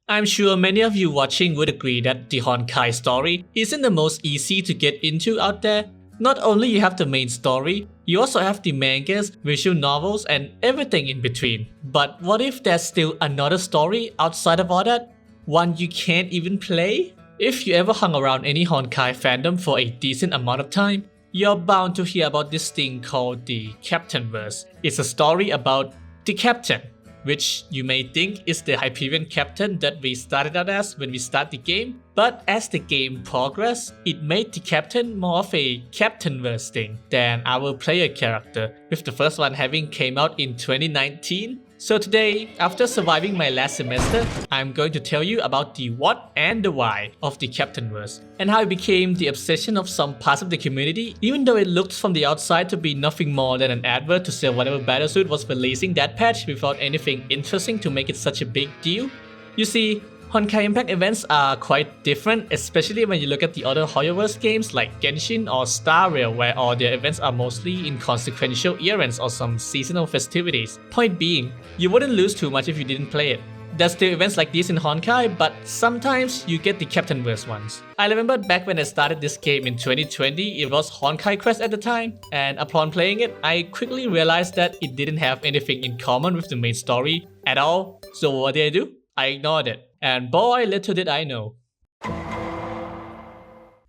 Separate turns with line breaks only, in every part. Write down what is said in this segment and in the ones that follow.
I'm sure many of you watching would agree that the Honkai story isn't the most easy to get into out there. Not only you have the main story, you also have the mangas, visual novels, and everything in between. But what if there's still another story outside of all that? One you can't even play? If you ever hung around any Honkai fandom for a decent amount of time, you're bound to hear about this thing called the Captainverse. It's a story about the captain, which you may think is the Hyperion captain that we started out as when we start the game, but as the game progressed, it made the captain more of a Captainverse thing than our player character, with the first one having came out in 2019. So today, after surviving my last semester, I'm going to tell you about the what and the why of the Captainverse, and how it became the obsession of some parts of the community, even though it looked from the outside to be nothing more than an advert to sell whatever battlesuit was releasing that patch without anything interesting to make it such a big deal. You see, Honkai Impact events are quite different, especially when you look at the other Hoyoverse games like Genshin or Star Rail, where all their events are mostly inconsequential errands or some seasonal festivities. Point being, you wouldn't lose too much if you didn't play it. There's still events like this in Honkai, but sometimes you get the Captainverse ones. I remember back when I started this game in 2020, it was Honkai Quest at the time, and upon playing it, I quickly realized that it didn't have anything in common with the main story at all. So what did I do? I ignored it. And boy, little did I know.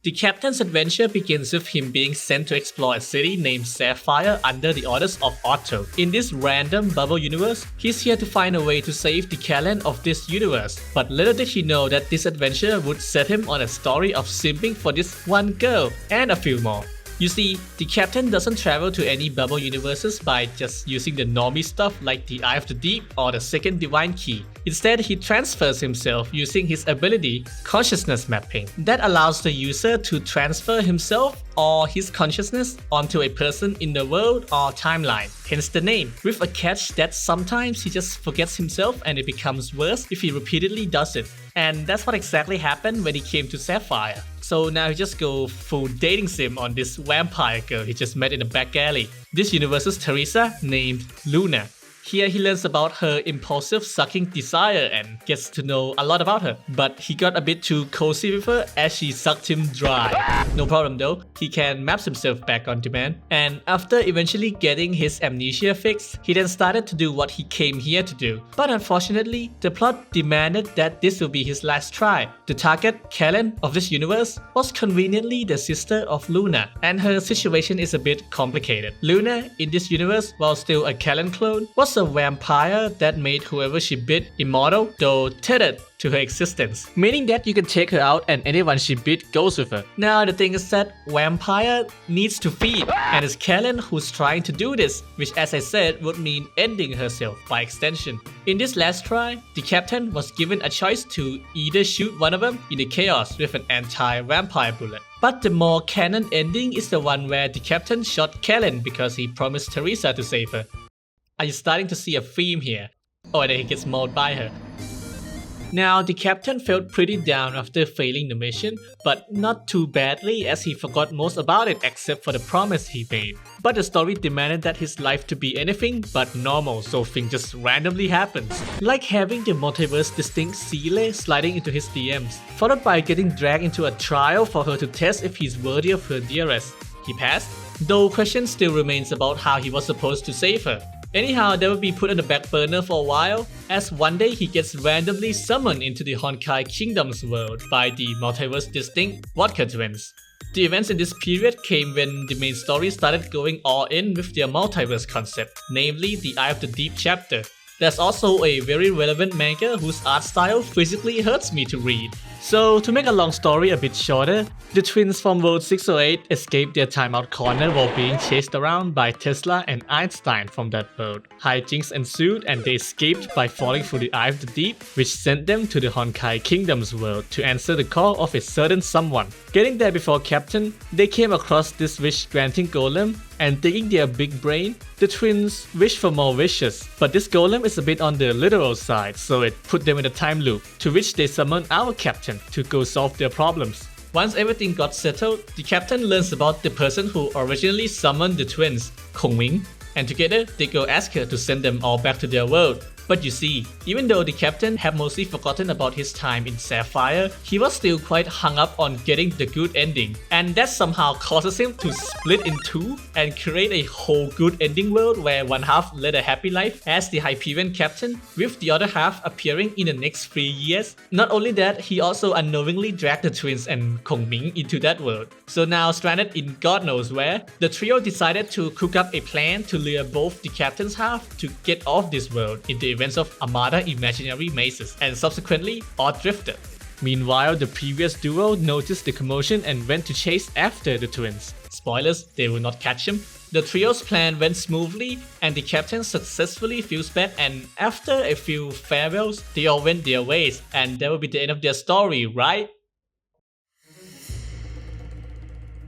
The captain's adventure begins with him being sent to explore a city named Sapphire under the orders of Otto. In this random bubble universe, he's here to find a way to save the Callan of this universe. But little did he know that this adventure would set him on a story of simping for this one girl and a few more. You see, the captain doesn't travel to any bubble universes by just using the normie stuff like the Eye of the Deep or the second divine key. Instead, he transfers himself using his ability, consciousness mapping, that allows the user to transfer himself or his consciousness onto a person in the world or timeline, hence the name, with a catch that sometimes he just forgets himself and it becomes worse if he repeatedly does it. And that's what exactly happened when he came to Sapphire. So now he just go full dating sim on this vampire girl he just met in a back alley. This universe's Teresa named Luna. Here he learns about her impulsive sucking desire and gets to know a lot about her. But he got a bit too cozy with her as she sucked him dry. No problem though, he can map himself back on demand. And after eventually getting his amnesia fixed, he then started to do what he came here to do. But unfortunately, the plot demanded that this will be his last try. The target, Callan, of this universe was conveniently the sister of Luna, and her situation is a bit complicated. Luna, in this universe, while still a Callan clone, was a vampire that made whoever she bit immortal, though tethered to her existence, meaning that you can take her out and anyone she bit goes with her. Now the thing is that vampire needs to feed, and it's Callan who's trying to do this, which as I said would mean ending herself by extension. In this last try, the captain was given a choice to either shoot one of them in the chaos with an anti-vampire bullet. But the more canon ending is the one where the captain shot Callan because he promised Teresa to save her. Are you starting to see a theme here? Oh, and then he gets mauled by her. Now, the captain felt pretty down after failing the mission, but not too badly as he forgot most about it except for the promise he made. But the story demanded that his life to be anything but normal, so things just randomly happens. Like having the multiverse distinct Seele sliding into his DMs, followed by getting dragged into a trial for her to test if he's worthy of her dearest. He passed, though question still remains about how he was supposed to save her. Anyhow, that will be put on the back burner for a while, as one day he gets randomly summoned into the Honkai Kingdom's world by the multiverse distinct Vodka twins. The events in this period came when the main story started going all in with their multiverse concept, namely the Eye of the Deep chapter. There's also a very relevant manga whose art style physically hurts me to read. So to make a long story a bit shorter, the twins from World 608 escaped their timeout corner while being chased around by Tesla and Einstein from that world. Hijinks ensued and they escaped by falling through the Eye of the Deep, which sent them to the Honkai Kingdom's world to answer the call of a certain someone. Getting there before Captain, they came across this wish-granting golem, and digging their big brain, the twins wished for more wishes. But this golem is a bit on the literal side, so it put them in a time loop, to which they summoned our captain to go solve their problems. Once everything got settled, the captain learns about the person who originally summoned the twins, Kongming, and together they go ask her to send them all back to their world. But you see, even though the captain had mostly forgotten about his time in Sapphire, he was still quite hung up on getting the good ending, and that somehow causes him to split in two and create a whole good ending world where one half led a happy life as the Hyperion captain, with the other half appearing in the next 3 years. Not only that, he also unknowingly dragged the twins and Kongming into that world. So now stranded in God knows where, the trio decided to cook up a plan to lure both the captain's half to get off this world in the events of Armada imaginary mazes, and subsequently all drifted. Meanwhile, the previous duo noticed the commotion and went to chase after the twins. Spoilers, they will not catch him. The trio's plan went smoothly and the captain successfully fused back, and after a few farewells, they all went their ways, and that will be the end of their story, right?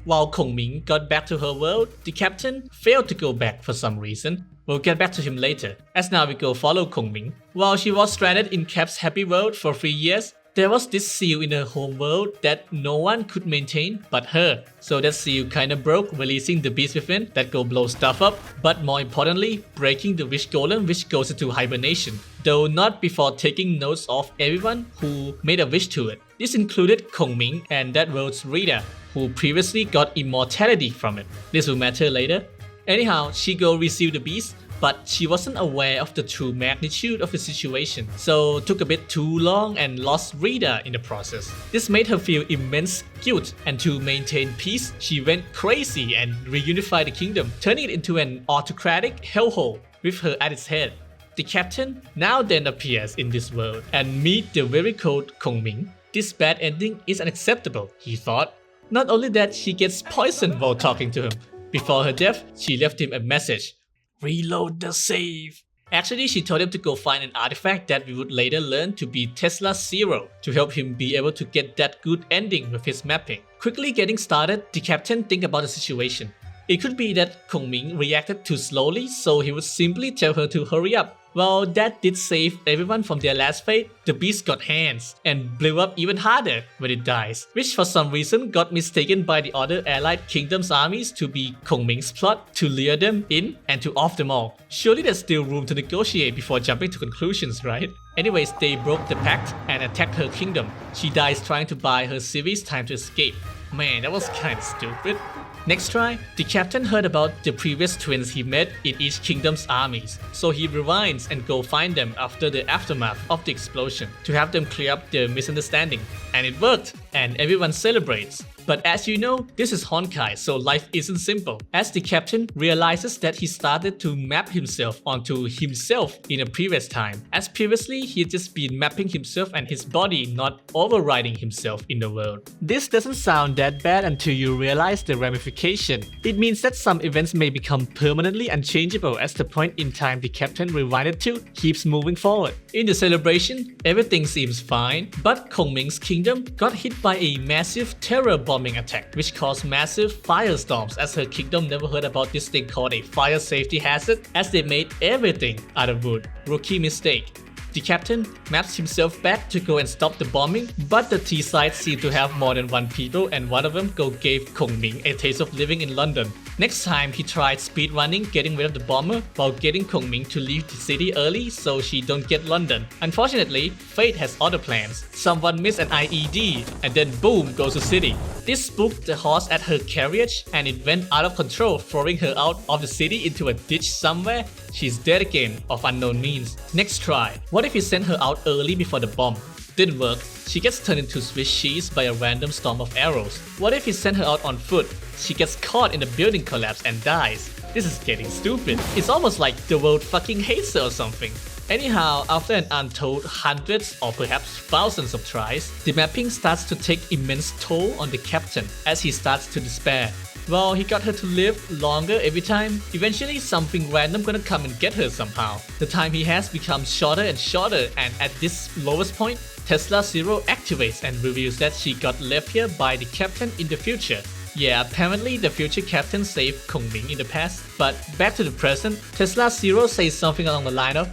While Kongming got back to her world, the captain failed to go back for some reason. We'll get back to him later, as now we go follow Kongming. While she was stranded in Cap's happy world for 3 years, there was this seal in her home world that no one could maintain but her. So that seal kinda broke, releasing the beast within that go blow stuff up, but more importantly, breaking the wish golem which goes into hibernation, though not before taking notes of everyone who made a wish to it. This included Kongming and that world's reader, who previously got immortality from it. This will matter later. Anyhow, she go reseal the beast, but she wasn't aware of the true magnitude of the situation, so took a bit too long and lost Rita in the process. This made her feel immense guilt, and to maintain peace, she went crazy and reunified the kingdom, turning it into an autocratic hellhole with her at its head. The captain now then appears in this world and meet the very cold Kongming. This bad ending is unacceptable, he thought. Not only that, she gets poisoned while talking to him. Before her death, she left him a message. Reload the save. Actually, she told him to go find an artifact that we would later learn to be Tesla Zero to help him be able to get that good ending with his mapping. Quickly getting started, the captain think about the situation. It could be that Kongming reacted too slowly, so he would simply tell her to hurry up. Well, that did save everyone from their last fate. The beast got hands and blew up even harder when it dies, which for some reason got mistaken by the other allied kingdoms' armies to be Kongming's plot to lure them in and to off them all. Surely there's still room to negotiate before jumping to conclusions, right? Anyways, they broke the pact and attacked her kingdom. She dies trying to buy her civvies time to escape. Man, that was kinda stupid. Next try, the captain heard about the previous twins he met in each kingdom's armies, so he rewinds and go find them after the aftermath of the explosion to have them clear up their misunderstanding. And it worked, and everyone celebrates. But as you know, this is Honkai, so life isn't simple, as the captain realizes that he started to map himself onto himself in a previous time, as previously he had just been mapping himself and his body, not overriding himself in the world. This doesn't sound that bad until you realize the ramification. It means that some events may become permanently unchangeable as the point in time the captain rewinded to keeps moving forward. In the celebration, everything seems fine, but Kongming's kingdom got hit by a massive terror bombing attack, which caused massive firestorms, as her kingdom never heard about this thing called a fire safety hazard, as they made everything out of wood. Rookie mistake. The captain maps himself back to go and stop the bombing, but the T-side seemed to have more than one people, and one of them gave Kongming a taste of living in London. Next time, he tried speedrunning, getting rid of the bomber while getting Kongming to leave the city early so she don't get London. Unfortunately, fate has other plans. Someone missed an IED, and then boom goes the city. This spooked the horse at her carriage, and it went out of control, throwing her out of the city into a ditch somewhere. She's dead again, of unknown means. Next try. What if he sent her out early before the bomb? Didn't work. She gets turned into Swiss cheese by a random storm of arrows. What if he sent her out on foot? She gets caught in a building collapse and dies. This is getting stupid. It's almost like the world fucking hates her or something. Anyhow, after an untold hundreds or perhaps thousands of tries, the mapping starts to take immense toll on the captain as he starts to despair. Well, he got her to live longer every time. Eventually, something random gonna come and get her somehow. The time he has becomes shorter and shorter, and at this lowest point, Tesla Zero activates and reveals that she got left here by the captain in the future. Yeah, apparently the future captain saved Kongming in the past, but back to the present, Tesla Zero says something along the line of,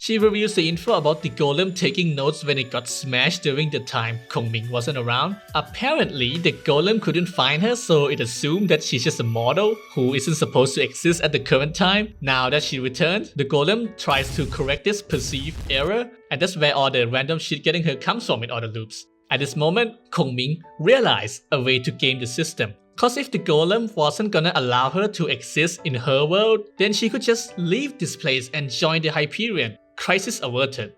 She reveals the info about the golem taking notes when it got smashed during the time Kongming wasn't around. Apparently, the golem couldn't find her, so it assumed that she's just a mortal who isn't supposed to exist at the current time. Now that she returned, the golem tries to correct this perceived error, and that's where all the random shit getting her comes from in all the loops. At this moment, Kongming realized a way to game the system. Cause if the golem wasn't gonna allow her to exist in her world, then she could just leave this place and join the Hyperion. Crisis averted.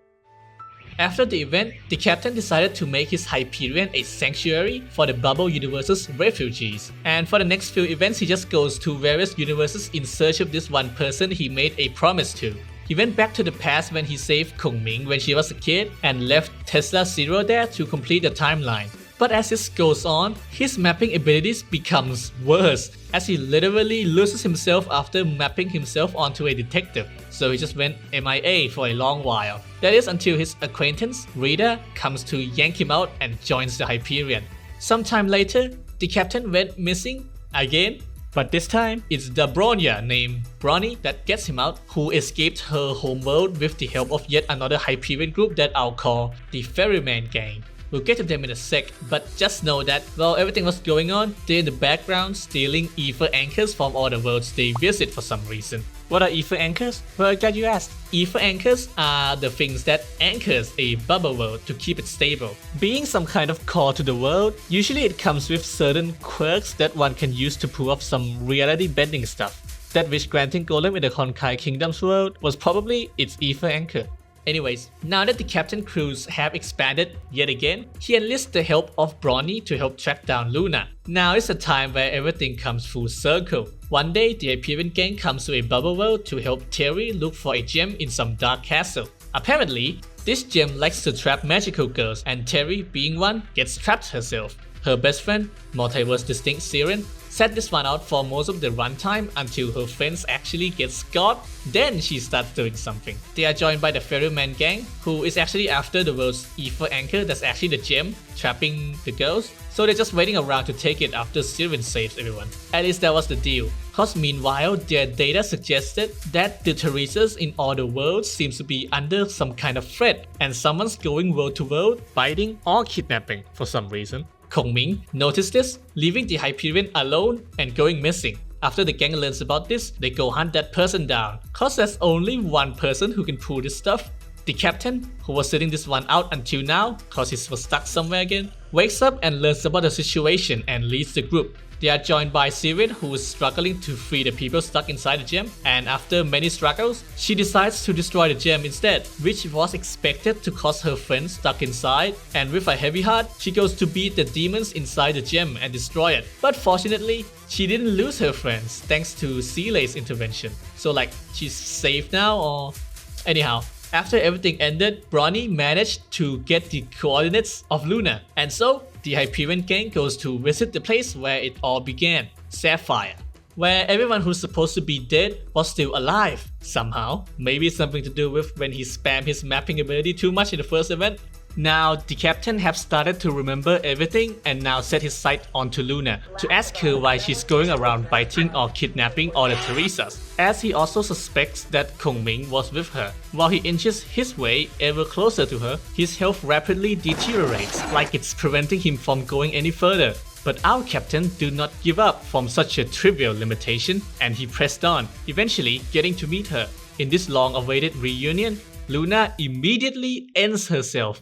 After the event, the captain decided to make his Hyperion a sanctuary for the Bubble Universe's refugees. And for the next few events, he just goes to various universes in search of this one person he made a promise to. He went back to the past when he saved Kongming when she was a kid and left Tesla Zero there to complete the timeline. But as this goes on, his mapping abilities becomes worse, as he literally loses himself after mapping himself onto a detective, so he just went MIA for a long while. That is until his acquaintance, Rita, comes to yank him out and joins the Hyperion. Sometime later, the captain went missing again, but this time it's the Bronya named Bronny that gets him out, who escaped her homeworld with the help of yet another Hyperion group that I'll call the Ferryman Gang. We'll get to them in a sec, but just know that while everything was going on, they're in the background stealing ether anchors from all the worlds they visit for some reason. What are ether anchors? Well, glad you asked. Ether anchors are the things that anchors a bubble world to keep it stable. Being some kind of core to the world, usually it comes with certain quirks that one can use to pull off some reality bending stuff. That wish granting golem in the Honkai Kingdom's world was probably its ether anchor. Anyways, now that the captain crews have expanded yet again, he enlists the help of Bronny to help track down Luna. Now is a time where everything comes full circle. One day, the Hyperion gang comes to a bubble world to help Terry look for a gem in some dark castle. Apparently, this gem likes to trap magical girls, and Terry, being one, gets trapped herself. Her best friend, multiverse distinct Siren, set this one out for most of the runtime until her friends actually get scored, then she starts doing something. They are joined by the Ferryman gang, who is actually after the world's ether anchor that's actually the gem, trapping the girls, so they're just waiting around to take it after Siren saves everyone. At least that was the deal, cause meanwhile their data suggested that the Theresas in all the worlds seems to be under some kind of threat, and someone's going world to world, fighting or kidnapping for some reason. Kongming noticed this, leaving the Hyperion alone and going missing. After the gang learns about this, they go hunt that person down, cause there's only one person who can pull this stuff. The captain, who was sitting this one out until now, cause he was stuck somewhere again, wakes up and learns about the situation and leads the group. They are joined by Siren, who is struggling to free the people stuck inside the gem, and after many struggles, she decides to destroy the gem instead, which was expected to cause her friends stuck inside, and with a heavy heart, she goes to beat the demons inside the gem and destroy it. But fortunately, she didn't lose her friends thanks to Seelay's intervention. So like, she's safe now or... Anyhow, after everything ended, Bronny managed to get the coordinates of Luna, and so the Hyperion gang goes to visit the place where it all began, Sapphire, where everyone who's supposed to be dead was still alive somehow. Maybe something to do with when he spammed his mapping ability too much in the first event. Now, the captain have started to remember everything and now set his sight onto Luna to ask her why she's going around biting or kidnapping all the Theresas, as he also suspects that Kongming was with her. While he inches his way ever closer to her, his health rapidly deteriorates, like it's preventing him from going any further. But our captain did not give up from such a trivial limitation, and he pressed on, eventually getting to meet her. In this long-awaited reunion, Luna immediately ends herself.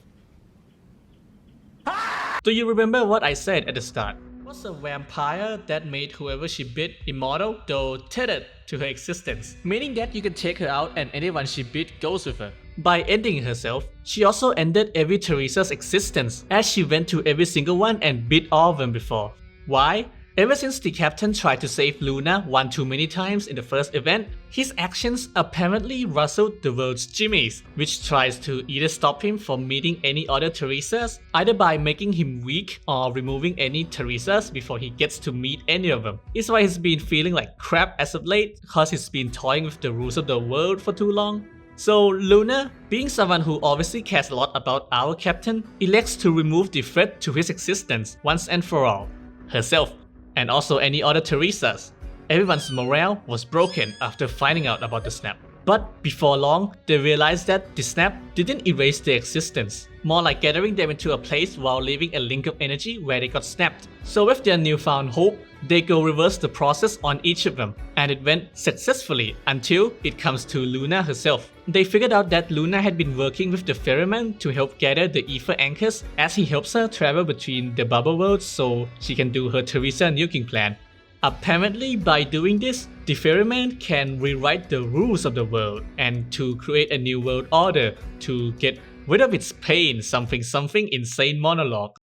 Do you remember what I said at the start? Was a vampire that made whoever she bit immortal, though tethered to her existence, meaning that you can take her out and anyone she bit goes with her. By ending herself, she also ended every Theresa's existence, as she went to every single one and bit all of them before. Why? Ever since the captain tried to save Luna one too many times in the first event, his actions apparently rustled the world's Jimmies, which tries to either stop him from meeting any other Theresas, either by making him weak or removing any Theresas before he gets to meet any of them. It's why he's been feeling like crap as of late, cause he's been toying with the rules of the world for too long. So Luna, being someone who obviously cares a lot about our captain, elects to remove the threat to his existence once and for all, herself. And also any other Theresas. Everyone's morale was broken after finding out about the snap. But before long, they realized that the snap didn't erase their existence, more like gathering them into a place while leaving a link of energy where they got snapped. So with their newfound hope, they go reverse the process on each of them, and it went successfully until it comes to Luna herself. They figured out that Luna had been working with the ferryman to help gather the ether anchors as he helps her travel between the bubble worlds so she can do her Teresa nuking plan. Apparently, by doing this, the ferryman can rewrite the rules of the world and to create a new world order to get rid of its pain something insane monologue.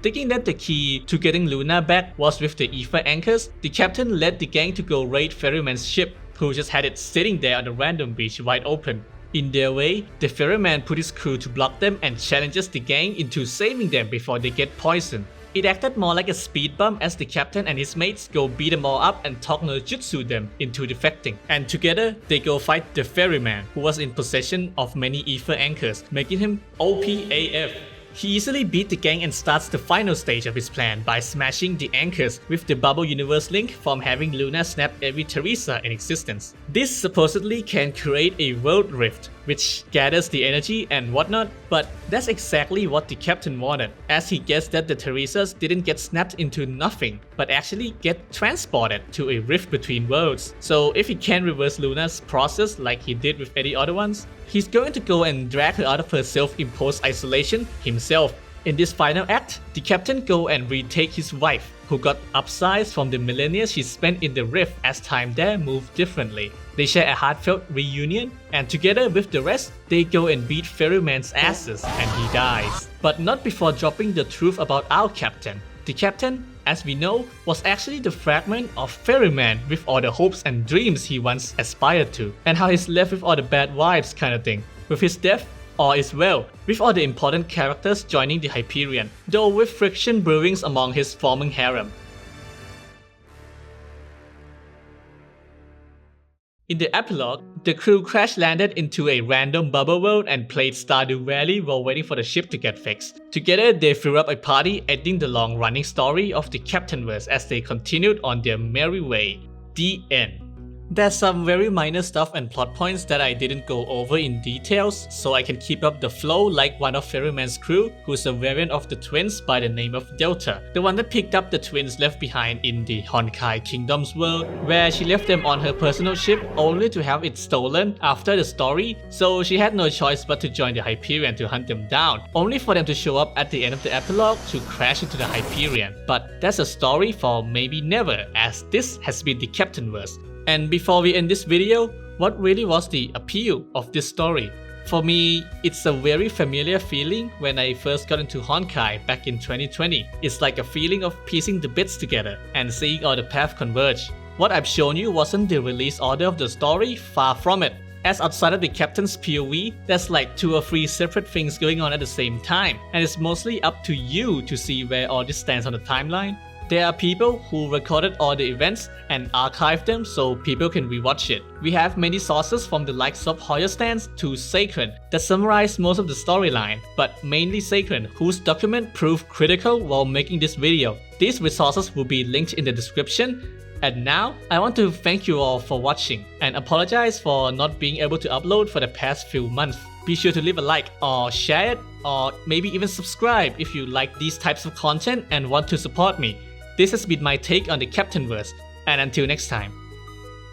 Thinking that the key to getting Luna back was with the ether anchors, the captain led the gang to go raid ferryman's ship, who just had it sitting there on a random beach wide open. In their way, the ferryman put his crew to block them and challenges the gang into saving them before they get poisoned. It acted more like a speed bump as the captain and his mates go beat them all up and talk no jutsu them into defecting. And together, they go fight the ferryman, who was in possession of many ether anchors, making him OP AF. He easily beat the gang and starts the final stage of his plan by smashing the anchors with the bubble universe link from having Luna snap every Teresa in existence. This supposedly can create a world rift, which gathers the energy and whatnot, but that's exactly what the captain wanted, as he guessed that the Teresas didn't get snapped into nothing, but actually get transported to a rift between worlds. So if he can reverse Luna's process like he did with any other ones, he's going to go and drag her out of her self-imposed isolation himself. In this final act, the captain go and retake his wife, who got upsized from the millennia she spent in the rift as time there moved differently. They share a heartfelt reunion, and together with the rest, they go and beat Ferryman's asses and he dies. But not before dropping the truth about our captain. The captain, as we know, was actually the fragment of Ferryman with all the hopes and dreams he once aspired to, and how he's left with all the bad vibes kind of thing. With his death, all is well, with all the important characters joining the Hyperion, though with friction brewing among his forming harem. In the epilogue, the crew crash-landed into a random bubble world and played Stardew Valley while waiting for the ship to get fixed. Together, they threw up a party ending the long-running story of the Captainverse as they continued on their merry way. The end. There's some very minor stuff and plot points that I didn't go over in details, so I can keep up the flow like one of Ferryman's crew, who's a variant of the twins by the name of Delta, the one that picked up the twins left behind in the Honkai Kingdom's world, where she left them on her personal ship only to have it stolen after the story, so she had no choice but to join the Hyperion to hunt them down, only for them to show up at the end of the epilogue to crash into the Hyperion. But that's a story for maybe never, as this has been the Captainverse. And before we end this video, what really was the appeal of this story? For me, it's a very familiar feeling when I first got into Honkai back in 2020. It's like a feeling of piecing the bits together and seeing all the paths converge. What I've shown you wasn't the release order of the story, far from it. As outside of the captain's POV, there's like 2 or 3 separate things going on at the same time, and it's mostly up to you to see where all this stands on the timeline. There are people who recorded all the events and archived them so people can rewatch it. We have many sources from the likes of Hoyer Stance to Sacred that summarize most of the storyline, but mainly Sacred, whose document proved critical while making this video. These resources will be linked in the description. And now, I want to thank you all for watching and apologize for not being able to upload for the past few months. Be sure to leave a like or share it, or maybe even subscribe if you like these types of content and want to support me. This has been my take on the Captainverse, and until next time.